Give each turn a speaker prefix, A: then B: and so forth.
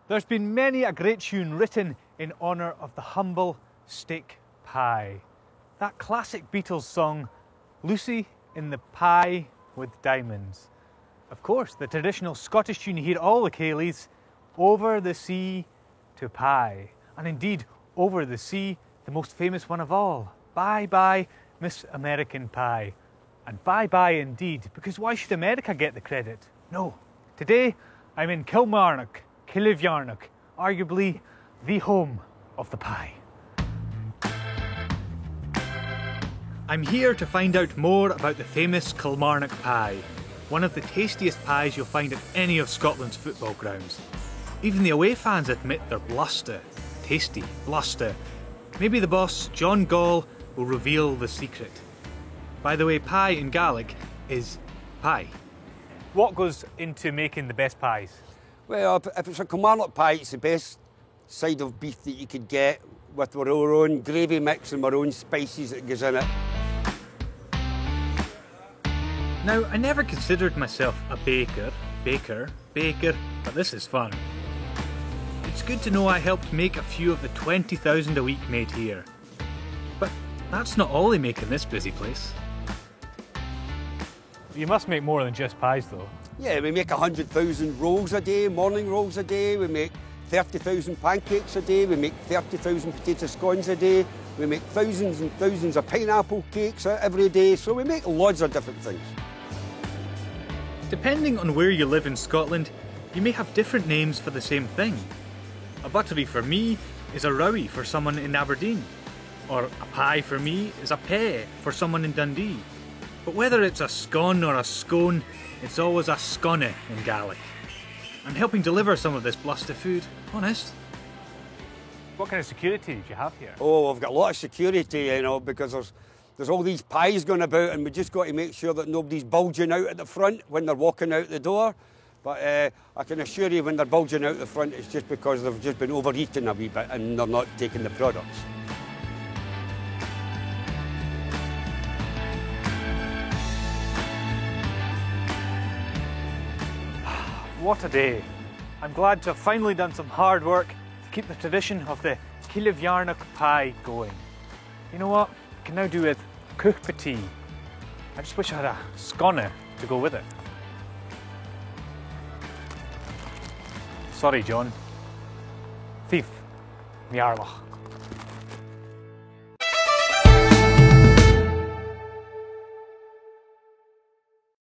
A: There's been many a great tune written in honour of the humble steak pie. That classic Beatles song, Lucy in the Pie with Diamonds. Of course, the traditional Scottish tune you hear at all the ceilidhs, Over the Sea to Pie. And indeed, over the sea, the most famous one of all, Bye Bye Miss American Pie. And bye bye indeed, because why should America get the credit? No. Today, I'm in Kilmarnock, arguably the home of the pie. I'm here to find out more about the famous Kilmarnock Pie, one of the tastiest pies you'll find at any of Scotland's football grounds. Even the away fans admit they're bluster. Tasty bluster. Maybe the boss, John Gall, will reveal the secret. By the way, pie in Gaelic is pie. What goes into making the best pies?
B: Well, if it's a Kilmarnock pie, it's the best side of beef that you could get with our own gravy mix and our own spices that goes in it.
A: Now, I never considered myself a baker, but this is fun. It's good to know I helped make a few of the 20,000 a week made here. But that's not all they make in this busy place. You must make more than just pies though.
B: Yeah, we make 100,000 rolls a day, morning rolls a day, we make 30,000 pancakes a day, we make 30,000 potato scones a day, we make thousands and thousands of pineapple cakes every day, so we make lots of different things.
A: Depending on where you live in Scotland, you may have different names for the same thing. A buttery for me is a rowie for someone in Aberdeen, or a pie for me is a pea for someone in Dundee. But whether it's a scone or a scone, it's always a scone in Gaelic. I'm helping deliver some of this bluster food, honest. What kind of security do you have here?
B: Oh, I've got a lot of security, you know, because there's all these pies going about and we just got to make sure that nobody's bulging out at the front when they're walking out the door. But I can assure you when they're bulging out the front, it's just because they've just been overeating a wee bit and they're not taking the products.
A: What a day. I'm glad to have finally done some hard work to keep the tradition of the Kilmarnock Pie going. You know what? I can now do with tea. I just wish I had a scone to go with it. Sorry, John. Thief. Miarlach.